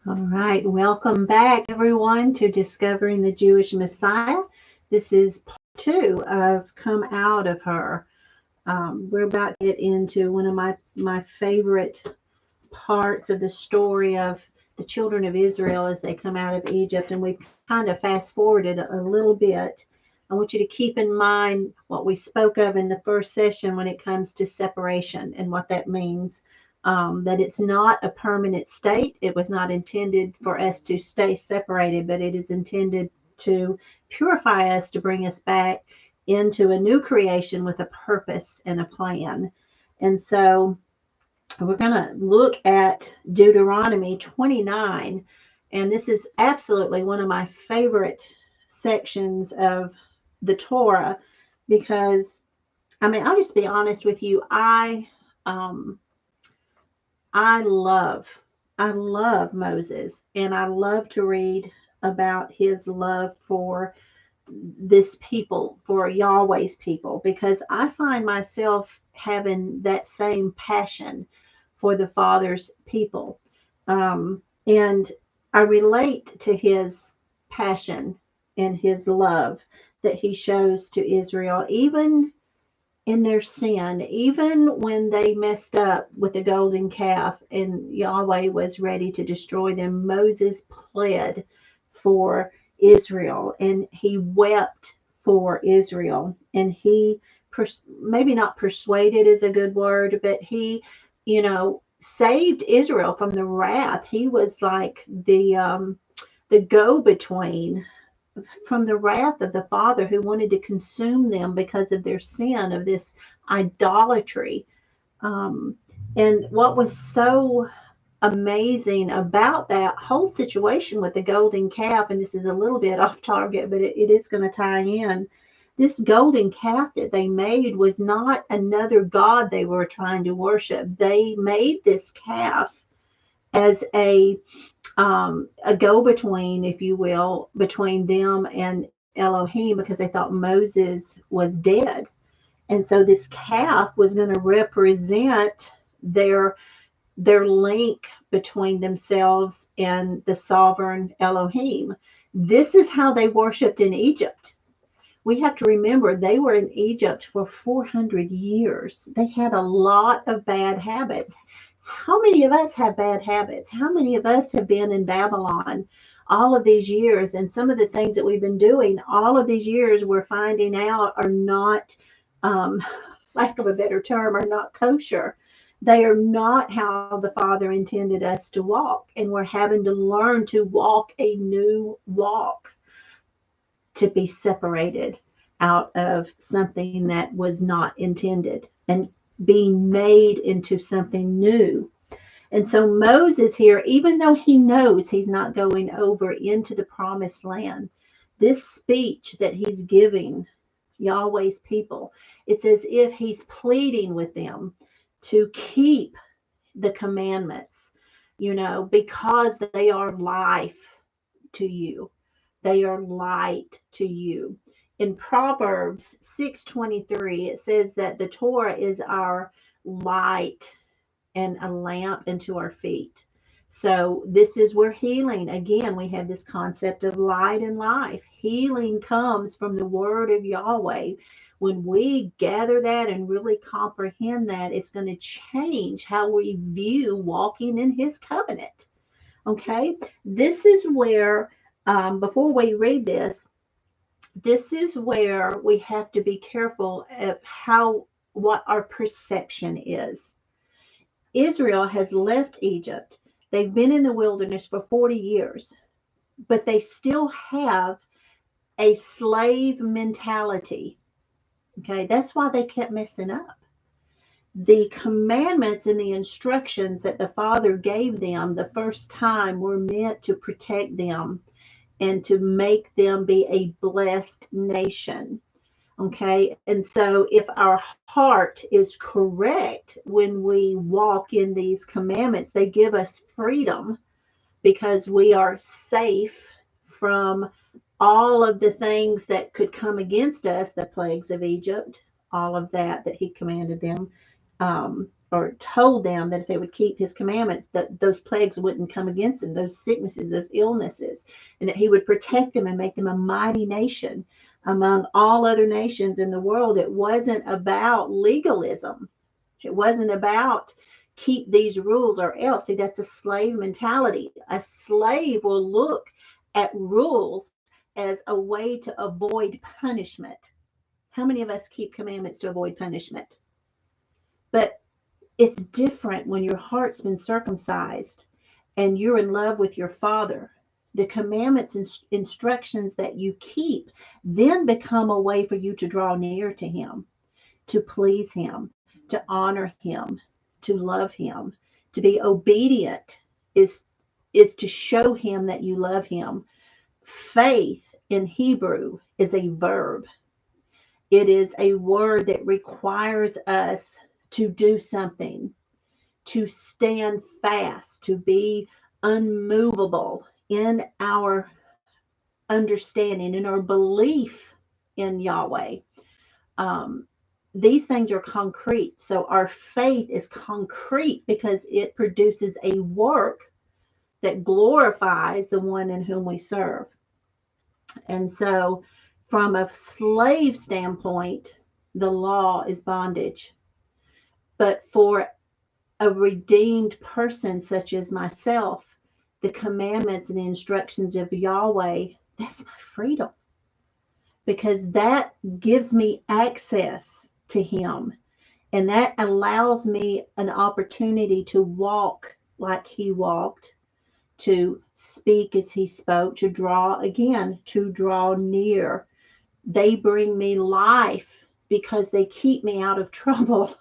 All right, welcome back, everyone, to Discovering the Jewish Messiah. This is part two of Come Out of Her. We're about to get into one of my favorite parts of the story of the children of Israel as they come out of Egypt, and we've kind of fast forwarded a little bit. I want you to keep in mind what we spoke of in the first session when it comes to separation and what that means. That it's not a permanent state. It was not intended for us to stay separated, but it is intended to purify us, to bring us back into a new creation with a purpose and a plan. And so we're going to look at Deuteronomy 29, and this is absolutely one of my favorite sections of the Torah because, I mean, I'll just be honest with you. Um, I love, I love Moses, and I love to read about his love for this people, for Yahweh's people, because I find myself having that same passion for the Father's people. And I relate to his passion and his love that he shows to Israel, even in their sin, even when they messed up with the golden calf and Yahweh was ready to destroy them. Moses pled for Israel and he wept for Israel, and he maybe not persuaded is a good word, but he, saved Israel from the wrath. He was like the go between from the wrath of the Father who wanted to consume them because of their sin, of this idolatry. Um, and what was so amazing about that whole situation with the golden calf, and this is a little bit off target, but it is going to tie in. This golden calf that they made was not another god they were trying to worship. They made this calf as a go-between, if you will, between them and Elohim because they thought Moses was dead. And so this calf was going to represent their their link between themselves and the sovereign Elohim. This is how they worshiped in Egypt. We have to remember they were in Egypt for 400 years. They had a lot of bad habits. How many of us have bad habits? How many of us have been in Babylon all of these years? And some of the things that we've been doing all of these years, we're finding out are not, um, lack of a better term, are not kosher. They are not how the Father intended us to walk. And we're having to learn to walk a new walk, to be separated out of something that was not intended and being made into something new. And so Moses here, even though he knows he's not going over into the promised land, this speech that he's giving Yahweh's people, it's as if he's pleading with them to keep the commandments, because they are life to you. They are light to you. In Proverbs 6:23, it says that the Torah is our light and a lamp unto our feet. So this is where healing, again, we have this concept of light and life. Healing comes from the word of Yahweh. When we gather that and really comprehend that, it's going to change how we view walking in his covenant. Okay, this is where, before we read this is where we have to be careful of what our perception is. Israel has left Egypt. They've been in the wilderness for 40 years, but they still have a slave mentality. Okay, that's why they kept messing up. The commandments and the instructions that the Father gave them the first time were meant to protect them and to make them be a blessed nation. Okay, and so if our heart is correct when we walk in these commandments, they give us freedom because we are safe from all of the things that could come against us, the plagues of Egypt, all of that he commanded them. or told them that if they would keep his commandments, that those plagues wouldn't come against them, those sicknesses, those illnesses, and that he would protect them and make them a mighty nation among all other nations in the world. It wasn't about legalism. It wasn't about keep these rules or else. See, that's a slave mentality. A slave will look at rules as a way to avoid punishment. How many of us keep commandments to avoid punishment? But it's different when your heart's been circumcised and you're in love with your Father. The commandments and instructions that you keep then become a way for you to draw near to Him, to please Him, to honor Him, to love Him. To be obedient is to show Him that you love Him. Faith in Hebrew is a verb. It is a word that requires us to do something, to stand fast, to be unmovable in our understanding, in our belief in Yahweh. These things are concrete. So our faith is concrete because it produces a work that glorifies the one in whom we serve. And so from a slave standpoint, the law is bondage. But for a redeemed person such as myself, the commandments and the instructions of Yahweh, that's my freedom. Because that gives me access to Him. And that allows me an opportunity to walk like He walked, to speak as He spoke, to draw near. They bring me life because they keep me out of trouble,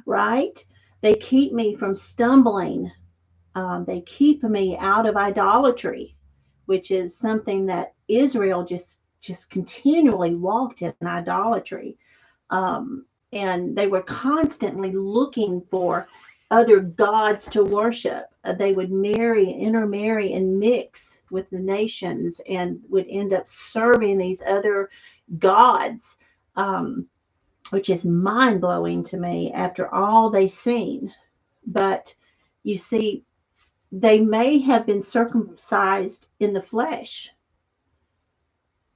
right? They keep me from stumbling. They keep me out of idolatry, which is something that Israel just continually walked in idolatry. And they were constantly looking for other gods to worship. They would intermarry, and mix with the nations and would end up serving these other gods, which is mind-blowing to me after all they've seen. But you see, they may have been circumcised in the flesh,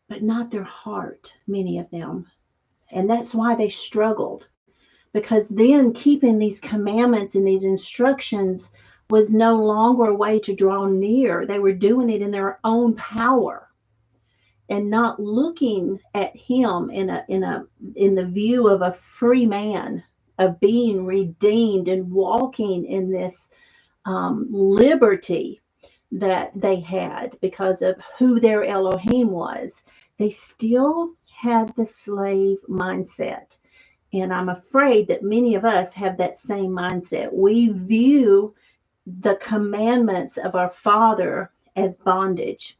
but not their heart, many of them. And that's why they struggled, because then keeping these commandments and these instructions was no longer a way to draw near. They were doing it in their own power and not looking at Him in the view of a free man, of being redeemed and walking in this liberty that they had because of who their Elohim was. They still had the slave mindset. And I'm afraid that many of us have that same mindset. We view the commandments of our Father as bondage.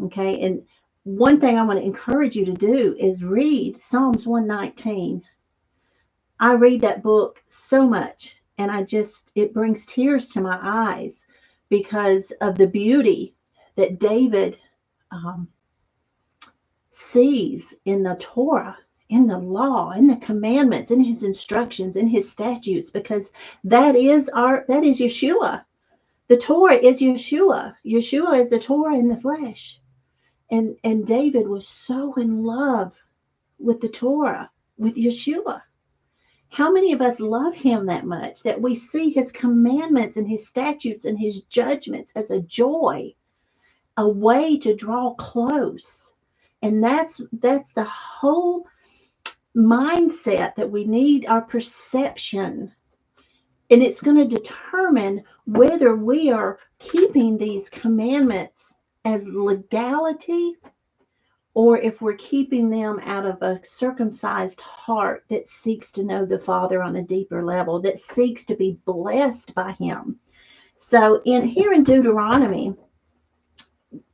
Okay. And one thing I want to encourage you to do is read Psalms 119. I read that book so much, and it brings tears to my eyes because of the beauty that David sees in the Torah, in the law, in the commandments, in His instructions, in His statutes, because that is Yeshua. The Torah is Yeshua. Yeshua is the Torah in the flesh. And David was so in love with the Torah, with Yeshua. How many of us love Him that much that we see His commandments and His statutes and His judgments as a joy, a way to draw close? And that's the whole mindset that we need, our perception. And it's going to determine whether we are keeping these commandments as legality, or if we're keeping them out of a circumcised heart that seeks to know the Father on a deeper level, that seeks to be blessed by Him. So here in Deuteronomy,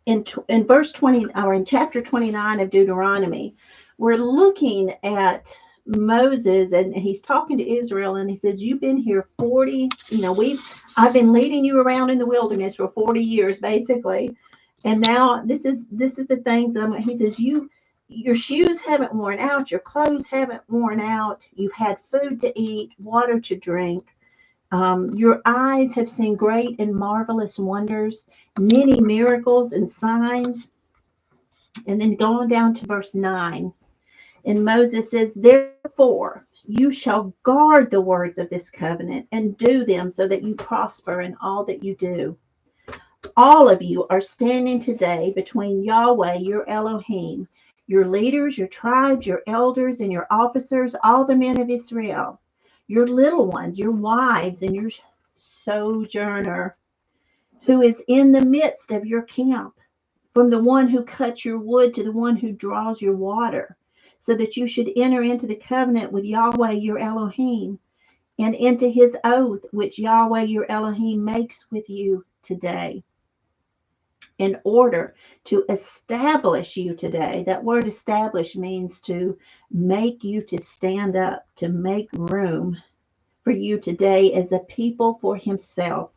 in verse 20, or in chapter 29 of Deuteronomy, we're looking at Moses, and he's talking to Israel, and he says, you've been here 40, I've been leading you around in the wilderness for 40 years, basically. And now this is the things that he says, your shoes haven't worn out, your clothes haven't worn out, you've had food to eat, water to drink. Your eyes have seen great and marvelous wonders, many miracles and signs. And then going down to verse 9, and Moses says, therefore, you shall guard the words of this covenant and do them so that you prosper in all that you do. All of you are standing today between Yahweh, your Elohim, your leaders, your tribes, your elders, and your officers, all the men of Israel, your little ones, your wives, and your sojourner who is in the midst of your camp, from the one who cuts your wood to the one who draws your water, so that you should enter into the covenant with Yahweh your Elohim, and into his oath which Yahweh your Elohim makes with you today, in order to establish you today. That word establish means to make you to stand up, to make room for you today as a people for himself.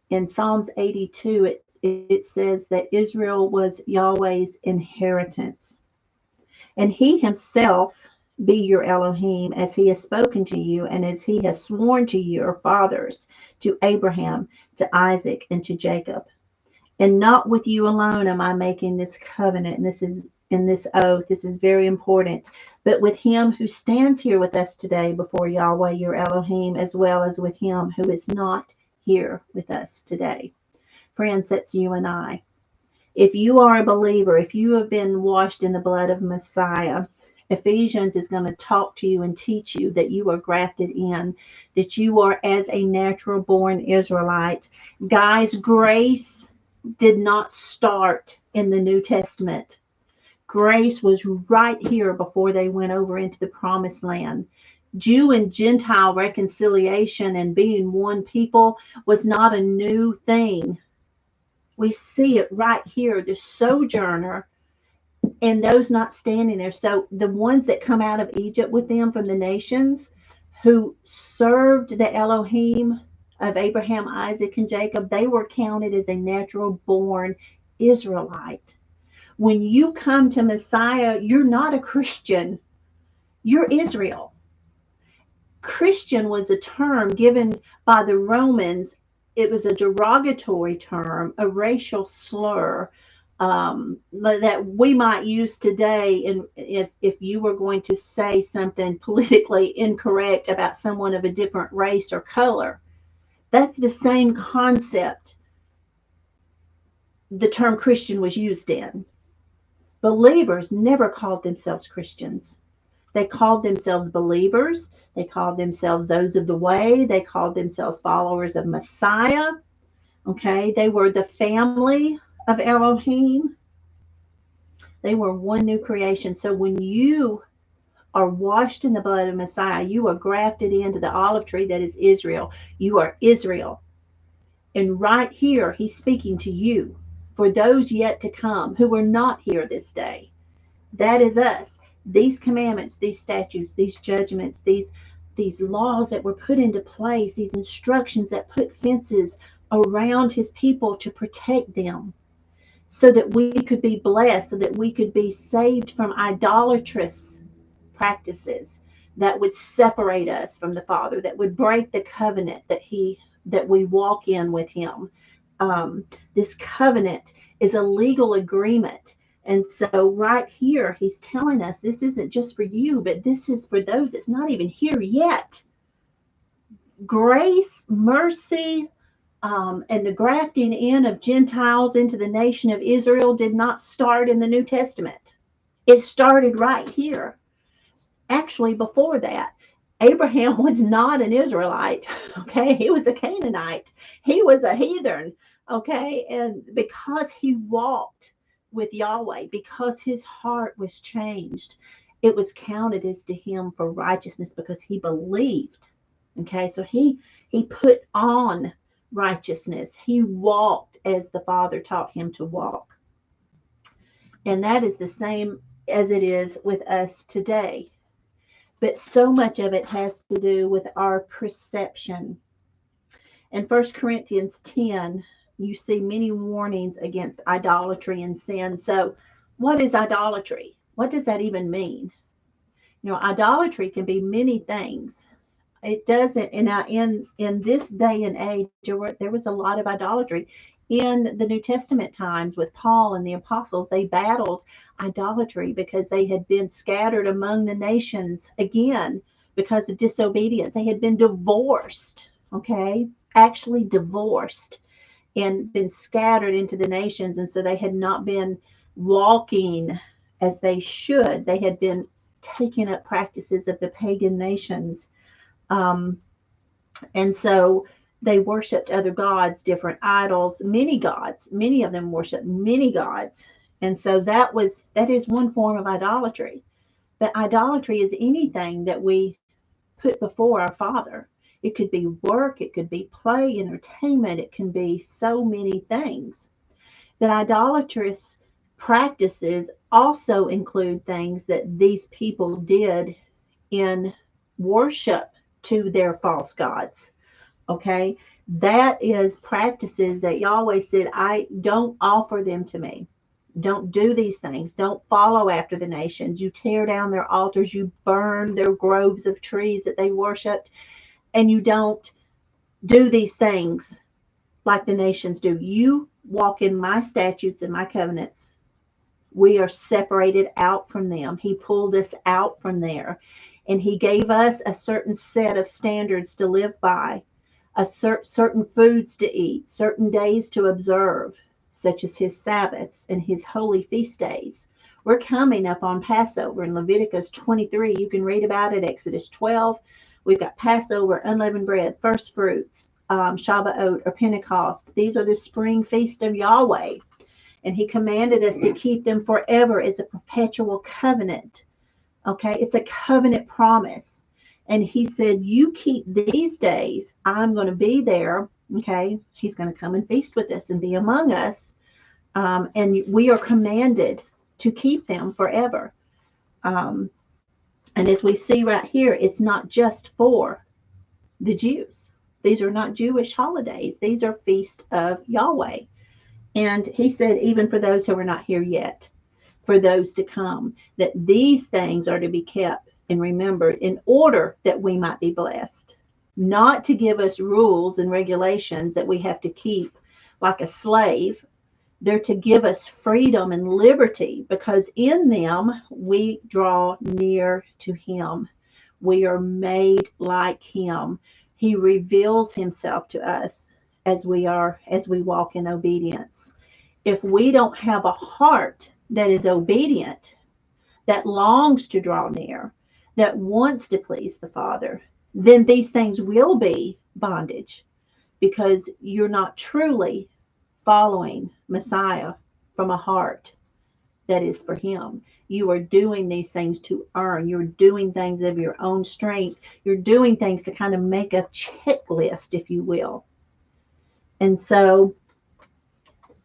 In Psalms 82, it says that Israel was Yahweh's inheritance. And he himself be your Elohim, as he has spoken to you, and as he has sworn to your fathers, to Abraham, to Isaac, and to Jacob. And not with you alone am I making this covenant, and this is in this oath. This is very important. But with him who stands here with us today before Yahweh your Elohim, as well as with him who is not here with us today. Friends, that's you and I. If you are a believer, if you have been washed in the blood of Messiah, Ephesians is going to talk to you and teach you that you are grafted in, that you are as a natural born Israelite. Guys, grace did not start in the New Testament. Grace was right here before they went over into the promised land. Jew and Gentile reconciliation and being one people was not a new thing. We see it right here, the sojourner and those not standing there. So the ones that come out of Egypt with them from the nations who served the Elohim of Abraham, Isaac, and Jacob, they were counted as a natural born Israelite. When you come to Messiah, you're not a Christian, you're Israel. Christian was a term given by the Romans. It was a derogatory term, a racial slur, that we might use today. And if you were going to say something politically incorrect about someone of a different race or color, that's the same concept the term Christian was used in. Believers never called themselves Christians. They called themselves believers. They called themselves those of the way. They called themselves followers of Messiah. Okay, they were the family of Elohim. They were one new creation. So when you are washed in the blood of Messiah, you are grafted into the olive tree that is Israel. You are Israel. And right here, he's speaking to you for those yet to come who were not here this day. That is us. These commandments, these statutes, these judgments, these laws that were put into place, these instructions that put fences around his people to protect them so that we could be blessed, so that we could be saved from idolatrous practices that would separate us from the Father, that would break the covenant that we walk in with him. This covenant is a legal agreement. And so right here, he's telling us this isn't just for you, but this is for those that's not even here yet. Grace, mercy, and the grafting in of Gentiles into the nation of Israel did not start in the New Testament. It started right here. Actually, before that, Abraham was not an Israelite. Okay, he was a Canaanite. He was a heathen. Okay, and because he walked with Yahweh, because his heart was changed, it was counted as to him for righteousness because he believed. Okay, so he put on righteousness. He walked as the Father taught him to walk. And that is the same as it is with us today. But so much of it has to do with our perception. In 1 Corinthians 10, you see many warnings against idolatry and sin. So what is idolatry? What does that even mean? You know, idolatry can be many things. it doesn't. And now in this day and age, there was a lot of idolatry. In the New Testament times with Paul and the apostles, they battled idolatry because they had been scattered among the nations again because of disobedience. They had been divorced, okay, actually divorced, and been scattered into the nations. And so they had not been walking as they should. They had been taking up practices of the pagan nations. And so they worshiped other gods, different idols, many gods. Many of them worshiped many gods. And so that is one form of idolatry. But idolatry is anything that we put before our Father. It could be work, it could be play, entertainment, it can be so many things. But idolatrous practices also include things that these people did in worship to their false gods. Okay, that is practices that Yahweh said, I don't offer them to me. Don't do these things. Don't follow after the nations. You tear down their altars. You burn their groves of trees that they worshiped. And you don't do these things like the nations do. You walk in my statutes and my covenants. We are separated out from them. He pulled us out from there. And he gave us a certain set of standards to live by, certain foods to eat, certain days to observe, such as his Sabbaths and his holy feast days. We're coming up on Passover in Leviticus 23. You can read about it, Exodus 12. We've got Passover, unleavened bread, first fruits, Shabbat or Pentecost. These are the spring feast of Yahweh. And he commanded us to keep them forever as a perpetual covenant. Okay, it's a covenant promise. And he said, you keep these days, I'm going to be there. Okay, he's going to come and feast with us and be among us. And we are commanded to keep them forever. And as we see right here, it's not just for the Jews. These are not Jewish holidays. These are feasts of Yahweh. And he said, even for those who are not here yet, for those to come, that these things are to be kept and remembered in order that we might be blessed. Not to give us rules and regulations that we have to keep like a slave. They're to give us freedom and liberty, because in them we draw near to him. We are made like him. He reveals himself to us as we walk in obedience. If we don't have a heart that is obedient, that longs to draw near, that wants to please the Father, then these things will be bondage, because you're not truly following Messiah from a heart that is for him. You are doing these things to earn. You're doing things of your own strength. You're doing things to kind of make a checklist, if you will. And so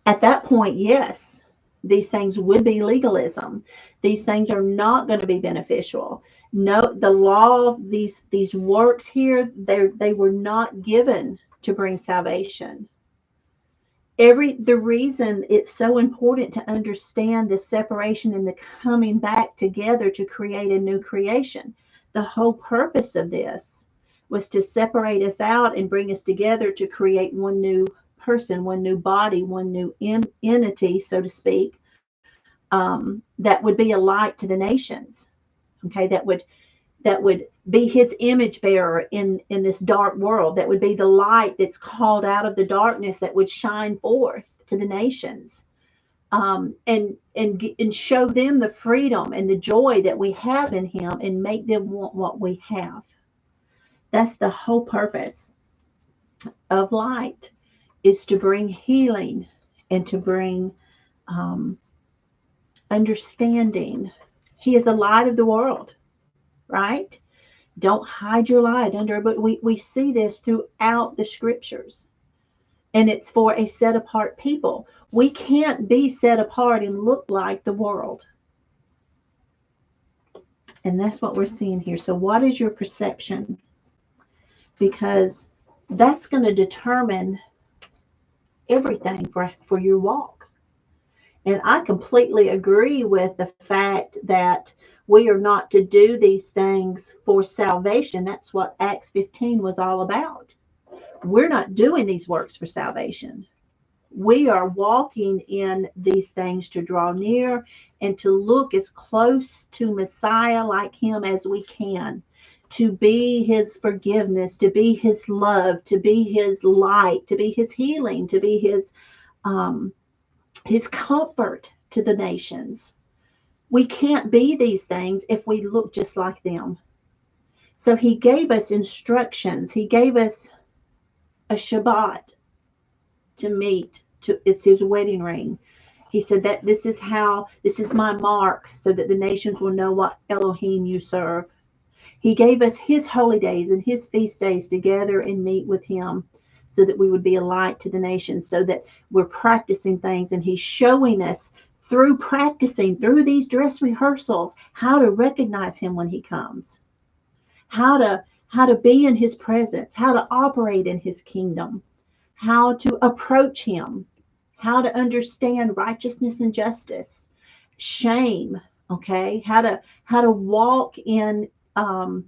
at that point, yes, these things would be legalism. These things are not going to be beneficial. No, the law, these works here, they were not given to bring salvation. The reason it's so important to understand the separation and the coming back together to create a new creation. The whole purpose of this was to separate us out and bring us together to create one new person, one new body, one new entity, so to speak, that would be a light to the nations. Okay, that would be his image bearer in this dark world. That would be the light that's called out of the darkness, that would shine forth to the nations, and show them the freedom and the joy that we have in him, and make them want what we have. That's the whole purpose of light, is to bring healing and to bring understanding. He is the light of the world, right? Don't hide your light under, but we see this throughout the scriptures. And it's for a set apart people. We can't be set apart and look like the world. And that's what we're seeing here. So what is your perception? Because that's going to determine everything for your walk. And I completely agree with the fact that we are not to do these things for salvation. That's what Acts 15 was all about. We're not doing these works for salvation. We are walking in these things to draw near and to look as close to Messiah like him as we can, to be his forgiveness, to be his love, to be his light, to be his healing, to be his comfort to the nations. We can't be these things if we look just like them. So he gave us instructions. He gave us a Shabbat to meet. It's his wedding ring. He said that this is my mark so that the nations will know what Elohim you serve. He gave us his holy days and his feast days to gather and meet with him so that we would be a light to the nations, so that we're practicing things. And he's showing us through practicing, through these dress rehearsals, how to recognize him when he comes, how to be in his presence, how to operate in his kingdom, how to approach him, how to understand righteousness and justice, shame, okay, how to walk in a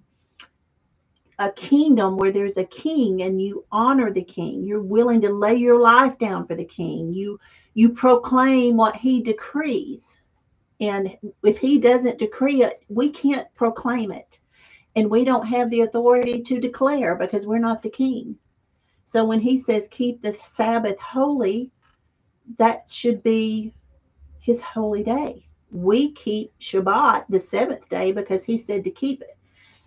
kingdom where there's a king and you honor the king. You're willing to lay your life down for the king. You proclaim what he decrees. And if he doesn't decree it, we can't proclaim it. And we don't have the authority to declare because we're not the king. So when he says keep the Sabbath holy, that should be his holy day. We keep Shabbat, the seventh day, because he said to keep it.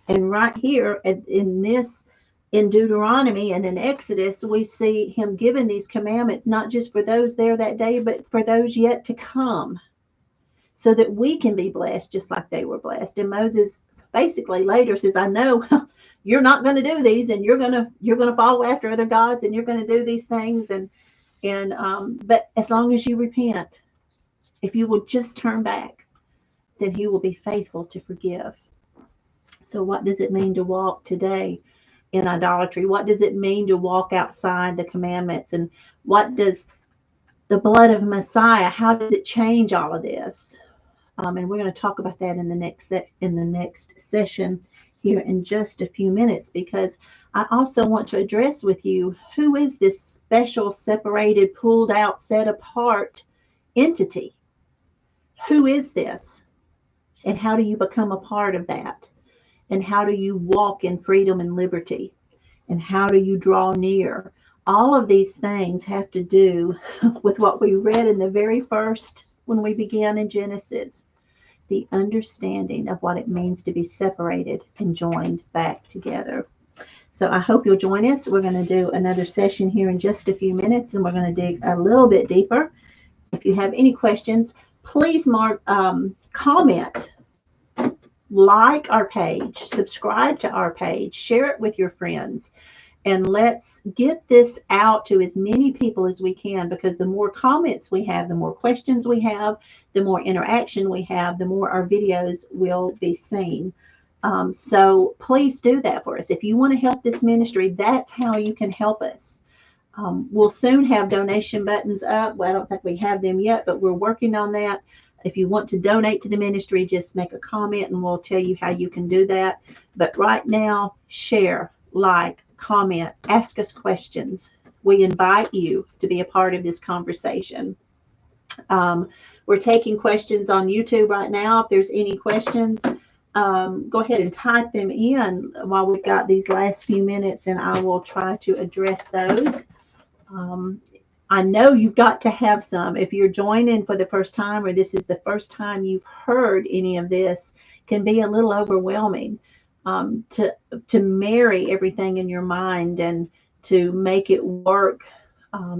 And right here in Deuteronomy and in Exodus, we see him giving these commandments, not just for those there that day, but for those yet to come, so that we can be blessed just like they were blessed. And Moses basically later says, I know you're not going to do these, and you're going to follow after other gods, and you're going to do these things. But as long as you repent, if you will just turn back, then he will be faithful to forgive. So what does it mean to walk today in idolatry? What does it mean to walk outside the commandments? And what does the blood of Messiah, how does it change all of this? And we're going to talk about that in the next session here in just a few minutes, because I also want to address with you, who is this special, separated, pulled out, set apart entity? Who is this? And how do you become a part of that? And how do you walk in freedom and liberty? And how do you draw near? All of these things have to do with what we read in the very first, when we began in Genesis, the understanding of what it means to be separated and joined back together. So I hope you'll join us. We're going to do another session here in just a few minutes, and we're going to dig a little bit deeper. If you have any questions, please comment, like our page, subscribe to our page, share it with your friends, and let's get this out to as many people as we can, because the more comments we have, the more questions we have, the more interaction we have, the more our videos will be seen. So please do that for us. If you want to help this ministry, that's how you can help us. We'll soon have donation buttons up. Well, I don't think we have them yet, but we're working on that. If you want to donate to the ministry, just make a comment and we'll tell you how you can do that. But right now, share, like, comment, ask us questions. We invite you to be a part of this conversation. We're taking questions on YouTube right now. If there's any questions, go ahead and type them in while we've got these last few minutes, and I will try to address those. I know you've got to have some. If you're joining for the first time, or this is the first time you've heard any of this, can be a little overwhelming to marry everything in your mind and to make it work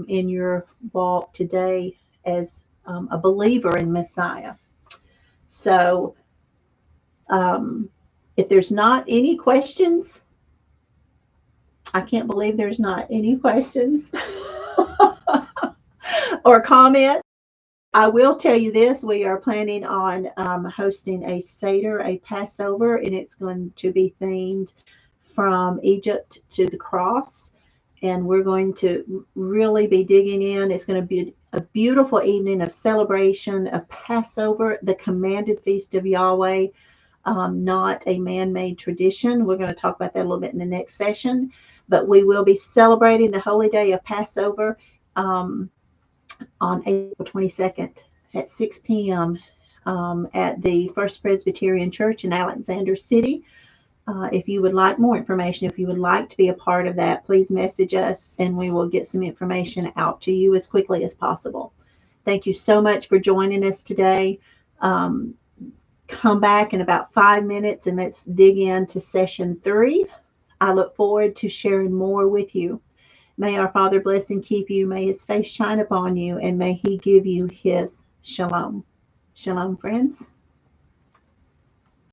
in your walk today as a believer in Messiah. So if there's not any questions, I can't believe there's not any questions or comments. I will tell you this, we are planning on hosting a Seder, a Passover, and it's going to be themed from Egypt to the cross. and we're going to really be digging in. It's going to be a beautiful evening of celebration of Passover, the commanded feast of Yahweh, not a man-made tradition. We're going to talk about that a little bit in the next session, but we will be celebrating the holy day of Passover um, on April 22nd at 6 p.m. At the First Presbyterian Church in Alexander City. If you would like more information, if you would like to be a part of that, please message us and we will get some information out to you as quickly as possible. Thank you so much for joining us today. Um, Come back in about 5 minutes and let's dig into session 3. I look forward to sharing more with you. May our Father bless and keep you. May his face shine upon you and may he give you his shalom. Shalom, friends.